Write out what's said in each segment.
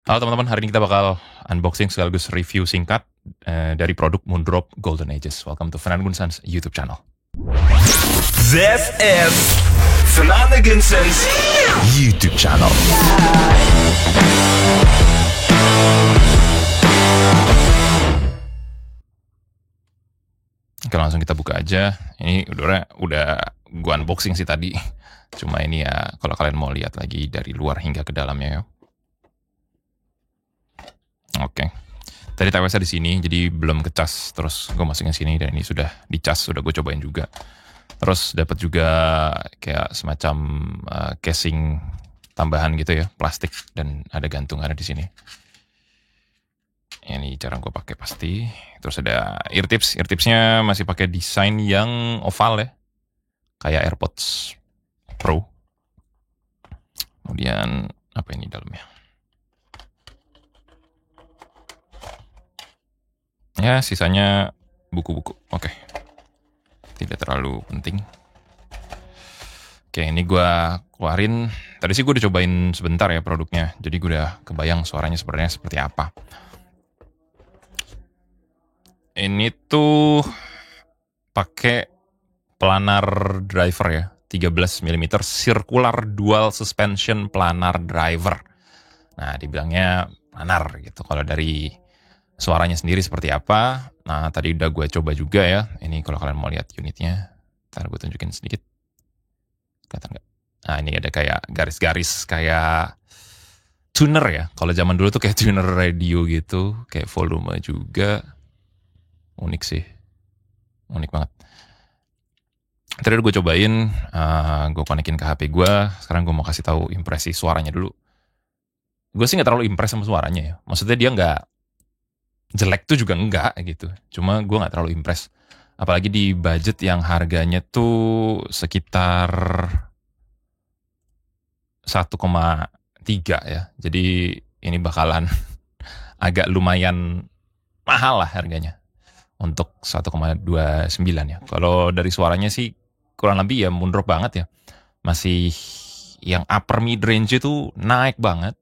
Halo teman-teman, hari ini kita bakal unboxing sekaligus review singkat dari produk Moondrop Golden Ages. Welcome to Fernand Gunsans YouTube channel. This is Fernand Gunsans YouTube channel. Oke, langsung kita buka aja. Ini udah gua unboxing sih tadi. Cuma ini ya, kalau kalian mau lihat lagi dari luar hingga ke dalamnya ya. Oke. Tadi TWS di sini, jadi belum kecas. Terus gue masukin sini dan ini sudah dicas, sudah gue cobain juga. Terus dapat juga kayak semacam casing tambahan gitu ya, plastik dan ada gantungan di sini. Ini jarang gue pakai pasti. Terus ada ear tips. Ear tipsnya masih pakai desain yang oval ya, kayak AirPods Pro. Kemudian apa ini dalamnya? Ya, sisanya buku-buku. Oke. Tidak terlalu penting. Oke, ini gue keluarin. Tadi sih gue udah cobain sebentar ya produknya. Jadi gue udah kebayang suaranya sebenarnya seperti apa. Ini tuh pakai planar driver ya. 13 mm circular dual suspension planar driver. Nah, dibilangnya planar gitu. Kalau dari suaranya sendiri seperti apa. Nah, tadi udah gue coba juga ya. Ini kalau kalian mau lihat unitnya, ntar gue tunjukin sedikit. Kelihatan nggak? Nah, ini ada kayak garis-garis kayak tuner ya. Kalau zaman dulu tuh kayak tuner radio gitu. Kayak volume juga. Unik sih. Unik banget. Tadi udah gue cobain. Gue konekin ke HP gue. Sekarang gue mau kasih tahu impresi suaranya dulu. Gue sih nggak terlalu impress sama suaranya ya. Maksudnya dia nggak jelek tuh juga enggak gitu. Cuma gue gak terlalu impress. Apalagi di budget yang harganya tuh sekitar 1,3 ya. Jadi ini bakalan agak lumayan mahal lah harganya. Untuk 1,29 ya. Kalau dari suaranya sih kurang lebih ya Moondrop banget ya. Masih yang upper mid range itu naik banget.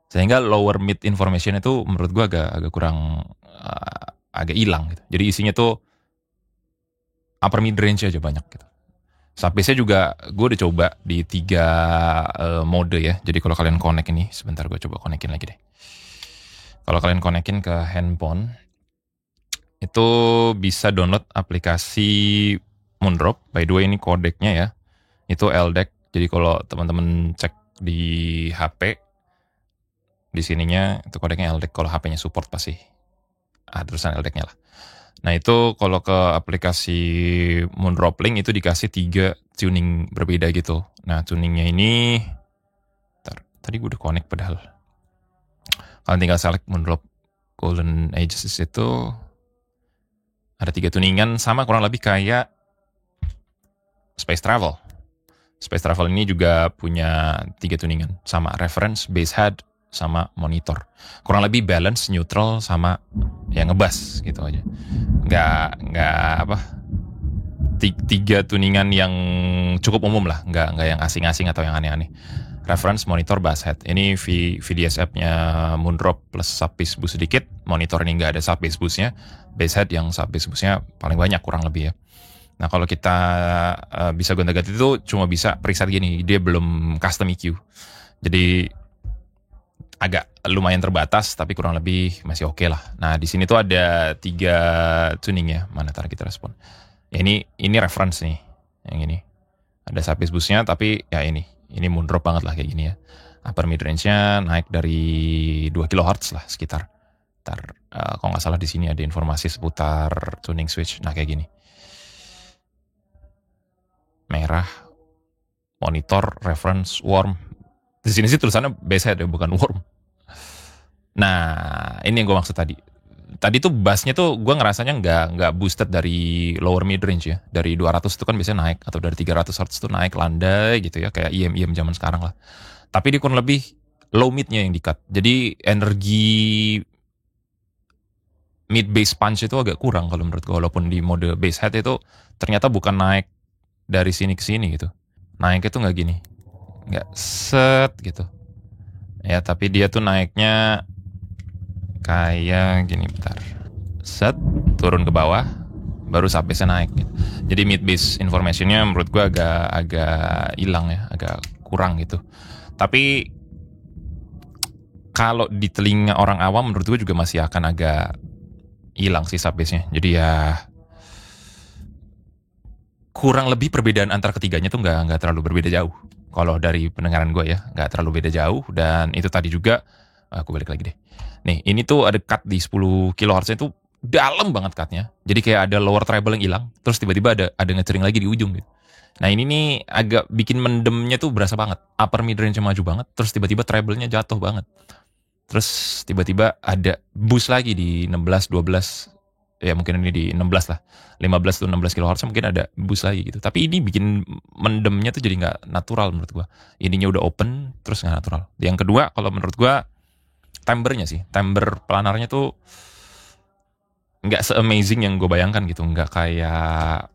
Sehingga lower mid information itu menurut gue agak kurang agak hilang gitu. Jadi isinya tuh upper mid range aja banyak gitu. Subbase-nya juga gue udah coba di 3 mode ya. Jadi kalau kalian connect ini, sebentar gue coba konekin lagi deh. Kalau kalian konekin ke handphone, itu bisa download aplikasi Moondrop. By the way ini kodeknya ya, itu LDAC. Jadi kalau teman-teman cek di HP, di sininya itu kodeknya LDAC. Kalau HP-nya support pasti terusan LDAC-nya lah. Nah itu kalau ke aplikasi Moondrop Link itu dikasih 3 tuning berbeda gitu. Nah tuningnya ini, tadi gue udah connect padahal. Kalian tinggal select Moondrop Golden Ages itu ada 3 tuningan sama kurang lebih kayak Space Travel. Space Travel ini juga punya 3 tuningan sama reference, bass head, sama monitor. Kurang lebih balance, neutral, sama ya ngebass gitu aja. Nggak apa, 3 tuningan yang cukup umum lah, nggak yang asing-asing atau yang aneh-aneh. Reference, monitor, bass head. Ini VDSF-nya Moondrop plus sub bass boost sedikit. Monitor ini nggak ada sub bass boost-nya. Bass head yang sub bass boost-nya paling banyak kurang lebih ya. Nah kalau kita bisa gonta-ganti itu cuma bisa preset gini, dia belum custom EQ. Jadi agak lumayan terbatas, tapi kurang lebih masih oke lah. Nah di sini tuh ada 3 tuning ya. Mana ntar kita respon. Ya ini reference nih, yang ini. Ada sub bass boost-nya, tapi ya ini Moondrop banget lah kayak gini ya. Upper mid range-nya naik dari 2 kHz lah sekitar. Kalau nggak salah di sini ada informasi seputar tuning switch. Nah kayak gini. Merah, monitor, reference, warm. Di sini sih tulisannya bass head ya, bukan warm. Nah, ini yang gue maksud tadi. Tadi tuh bassnya tuh gue ngerasanya nggak boosted dari lower mid range ya. Dari 200 itu kan biasanya naik, atau dari 300 Hz itu naik landai gitu ya, kayak IM zaman sekarang lah. Tapi dia kurang lebih low midnya yang di-cut. Jadi energi mid bass punch itu agak kurang kalau menurut gue. Walaupun di mode bass head itu ternyata bukan naik dari sini ke sini gitu. Naiknya tuh nggak gini, nggak set gitu. Ya, tapi dia tuh naiknya kayak gini, bentar. Set, turun ke bawah, baru subbase-nya naik gitu. Jadi mid base informationnya menurut gue agak hilang ya, agak kurang gitu. Tapi kalau di telinga orang awam menurut gue juga masih akan agak hilang sih subbase-nya. Jadi ya kurang lebih perbedaan antara ketiganya tuh nggak terlalu berbeda jauh. Kalau dari pendengaran gue ya, nggak terlalu beda jauh. Dan itu tadi juga, aku balik lagi deh. Nih, ini tuh ada cut di 10 kHz itu dalam banget cutnya. Jadi kayak ada lower treble yang hilang, terus tiba-tiba ada ngecering lagi di ujung gitu. Nah ini nih agak bikin mendemnya tuh berasa banget. Upper mid range maju banget, terus tiba-tiba treble-nya jatuh banget. Terus tiba-tiba ada boost lagi di 16, 12, ya mungkin ini di 16 lah. 15 tuh 16 kHz mungkin ada boost lagi gitu. Tapi ini bikin mendemnya tuh jadi nggak natural menurut gua. Ininya udah open, terus nggak natural. Yang kedua, kalau menurut gua, timbre-nya sih. Timbre planarnya tuh nggak se-amazing yang gue bayangkan gitu. Nggak kayak,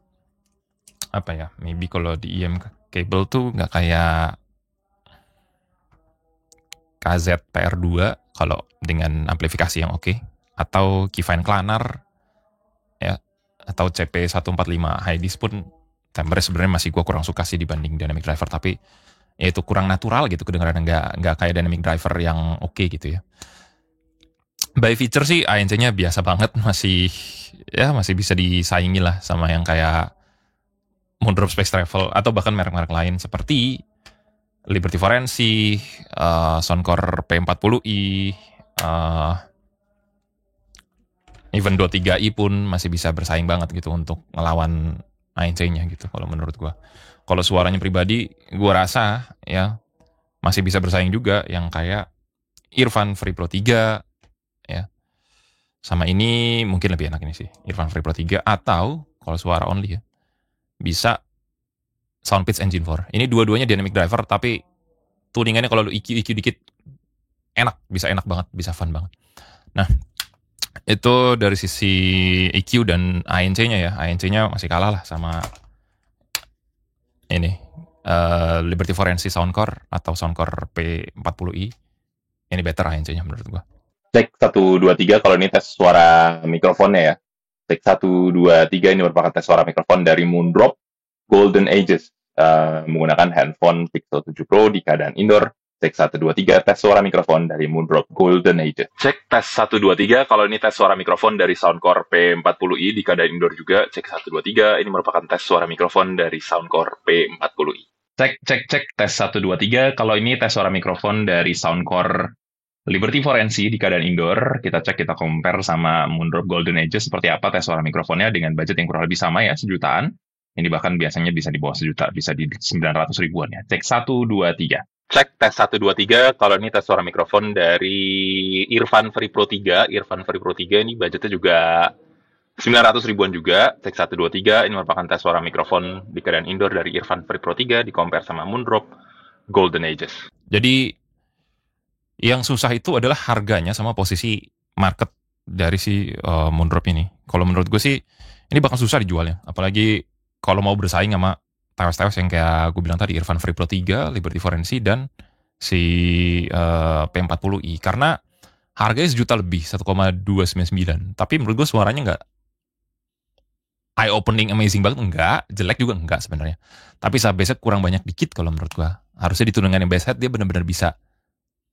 apa ya, maybe kalau di IM cable tuh nggak kayak KZ PR2 kalau dengan amplifikasi yang oke, atau Keyfine Planar ya, atau CP145 High-Dis pun timbre sebenarnya masih gue kurang suka sih dibanding Dynamic Driver, tapi ya itu kurang natural gitu kedengaran, nggak kayak Dynamic Driver yang oke gitu ya. By feature sih ANC-nya biasa banget, masih bisa disaingi lah sama yang kayak Moondrop Space Travel atau bahkan merek-merek lain seperti Liberty Forensi, Soundcore P40i, even 23i pun masih bisa bersaing banget gitu untuk ngelawan ANC-nya gitu kalau menurut gua. Kalau suaranya pribadi, gua rasa ya masih bisa bersaing juga yang kayak Irfan Free Pro 3 ya. Sama ini mungkin lebih enak ini sih, Irfan Free Pro 3, atau kalau suara only ya, bisa Soundpitch Engine 4. Ini dua-duanya dynamic driver, tapi tuningannya kalau lu EQ dikit, bisa enak banget, bisa fun banget. Nah, itu dari sisi EQ dan ANC-nya ya. ANC-nya masih kalah lah sama ini, Liberty Forensi Soundcore atau Soundcore P40i. Ini better ANC-nya menurut gua. Cek 1, 2, 3 kalau ini tes suara mikrofonnya ya. Cek 1, 2, 3 ini merupakan tes suara mikrofon dari Moondrop Golden Ages. Menggunakan handphone Pixel 7 Pro di keadaan indoor. Cek 1, 2, 3 tes suara mikrofon dari Moondrop Golden Ages. Cek tes 1, 2, 3 kalau ini tes suara mikrofon dari Soundcore P40i di keadaan indoor juga. Cek 1, 2, 3 ini merupakan tes suara mikrofon dari Soundcore P40i. Cek tes 1, 2, 3 kalau ini tes suara mikrofon dari Soundcore Liberty Forensi di keadaan indoor. Kita cek, kita compare sama Moondrop Golden Ages seperti apa tes suara mikrofonnya dengan budget yang kurang lebih sama ya, sejutaan. Ini bahkan biasanya bisa di bawah sejuta, bisa di 900 ribuan ya. Cek 1, 2, 3. Cek tes 1, 2, 3 kalau ini tes suara mikrofon dari Irfan Free Pro 3. Irfan Free Pro 3 ini budgetnya juga 900 ribuan juga. Cek 1, 2, 3 ini merupakan tes suara mikrofon di keadaan indoor dari Irfan Free Pro 3 di compare sama Moondrop Golden Ages. Jadi yang susah itu adalah harganya sama posisi market dari si Moondrop ini. Kalau menurut gue sih, ini bakal susah dijualnya. Apalagi kalau mau bersaing sama TWS-TWS yang kayak gue bilang tadi, Irfan Free Pro 3, Liberty Forensi, dan si P40i. Karena harganya sejuta lebih, 1,299. Tapi menurut gue suaranya nggak eye-opening, amazing banget. Enggak, jelek juga enggak sebenarnya. Tapi subbass-nya kurang banyak dikit kalau menurut gue. Harusnya diturunkan yang bass head, dia benar-benar bisa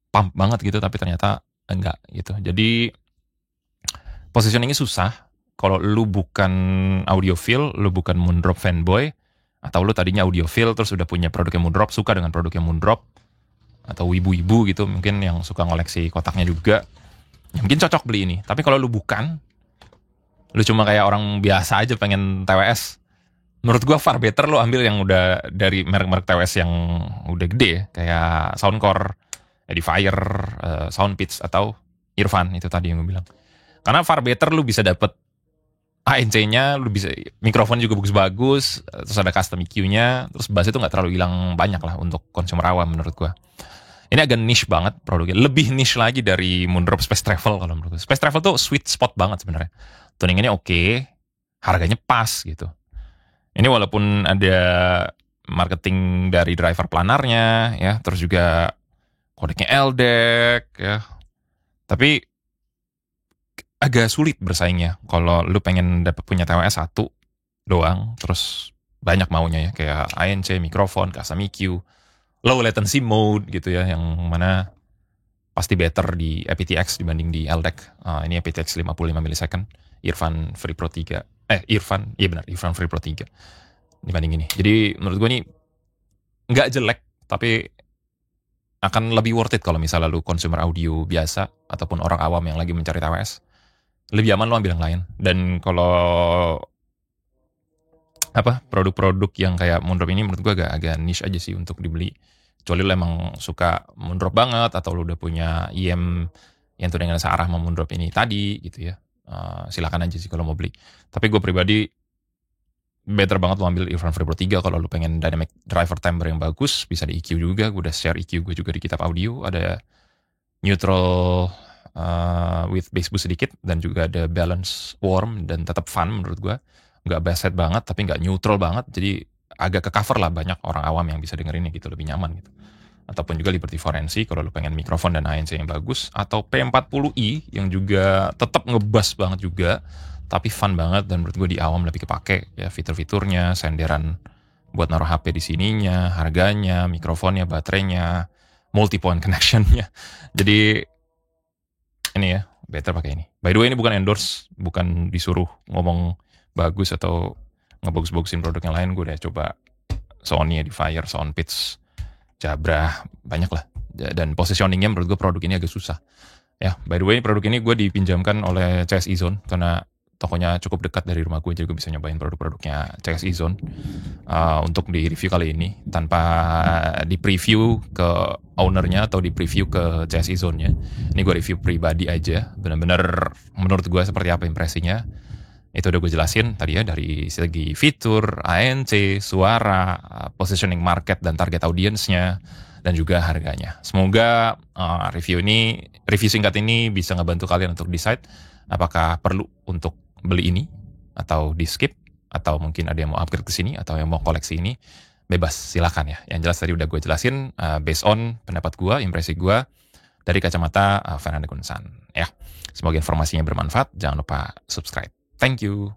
pump banget gitu, tapi ternyata enggak gitu. Jadi positioningnya susah. Kalau lu bukan audiophile, lu bukan Moondrop fanboy, atau lu tadinya audiophile terus udah punya produknya Moondrop, suka dengan produknya Moondrop, atau ibu-ibu gitu mungkin yang suka ngoleksi kotaknya juga, ya mungkin cocok beli ini. Tapi kalau lu bukan, lu cuma kayak orang biasa aja pengen TWS, menurut gua far better lu ambil yang udah dari merek-merek TWS yang udah gede ya, kayak Soundcore, Edifier, Soundpitch, atau Irfan itu tadi yang gue bilang. Karena far better lu bisa dapet ANC-nya, lu bisa mikrofon juga bagus-bagus, terus ada custom EQ-nya, terus bass itu nggak terlalu hilang banyak lah untuk consumer awam menurut gue. Ini agak niche banget produknya, lebih niche lagi dari Moondrop Space Travel kalau menurut gue. Space Travel tuh sweet spot banget sebenarnya. Tuningannya oke, harganya pas gitu. Ini walaupun ada marketing dari driver planarnya ya, terus juga kodeknya LDAC ya. Tapi agak sulit bersaingnya kalau lu pengen dapat punya TWS 1 doang, terus banyak maunya ya, kayak ANC, mikrofon, custom EQ, low latency mode gitu ya, yang mana pasti better di aptX dibanding di LDAC. Ini aptX 55 millisecond, Irfan Free Pro 3. Irfan Free Pro 3 dibanding ini. Jadi menurut gue ini nggak jelek, tapi akan lebih worth it kalau misalnya lu consumer audio biasa ataupun orang awam yang lagi mencari TWS. Lebih aman lo ambil yang lain. Dan kalau produk-produk yang kayak Moondrop ini menurut gue agak niche aja sih untuk dibeli. Kecuali lo emang suka Moondrop banget, atau lo udah punya IM yang tuh dengan searah sama Moondrop ini tadi gitu ya. Silakan aja sih kalau mau beli. Tapi gue pribadi better banget lo ambil Irfan Free Pro 3 kalau lo pengen dynamic driver timbre yang bagus, bisa di EQ juga. Gue udah share EQ gue juga di Kitab Audio, ada neutral with bass boost sedikit, dan juga ada balance warm dan tetap fun menurut gue. Nggak bass head banget tapi nggak neutral banget, jadi agak ke cover lah banyak orang awam yang bisa dengerinnya gitu, lebih nyaman gitu. Ataupun juga Liberty Forensi kalau lu pengen mikrofon dan ANC yang bagus, atau P40i yang juga tetap ngebass banget juga tapi fun banget, dan menurut gue di awam lebih kepake ya, fitur-fiturnya, senderan buat naruh HP di sininya, harganya, mikrofonnya, baterainya, multi point connectionnya. Jadi ini ya, better pakai ini. By the way, ini bukan endorse, bukan disuruh ngomong bagus atau ngebagus-bagusin produk yang lain. Gue udah coba Sony Edifier, Soundpitch, Jabra, banyak lah. Dan positioningnya menurut gue produk ini agak susah. Ya, by the way, produk ini gue dipinjamkan oleh CSI Zone karena tokonya cukup dekat dari rumah gue, jadi gue bisa nyobain produk-produknya CSI Zone untuk di review kali ini, tanpa di preview ke ownernya atau di preview ke CSI Zone-nya. Ini gue review pribadi aja, benar-benar menurut gue seperti apa impresinya. Itu udah gue jelasin tadi ya, dari segi fitur, ANC, suara, positioning market dan target audience-nya, dan juga harganya. Semoga review singkat ini bisa ngebantu kalian untuk decide apakah perlu untuk beli ini atau di skip, atau mungkin ada yang mau upgrade ke sini atau yang mau koleksi ini. Bebas, silakan ya. Yang jelas tadi udah gue jelasin based on pendapat gue, impresi gue dari kacamata Fernando Gunsan ya. Semoga informasinya bermanfaat. Jangan lupa subscribe. Thank you.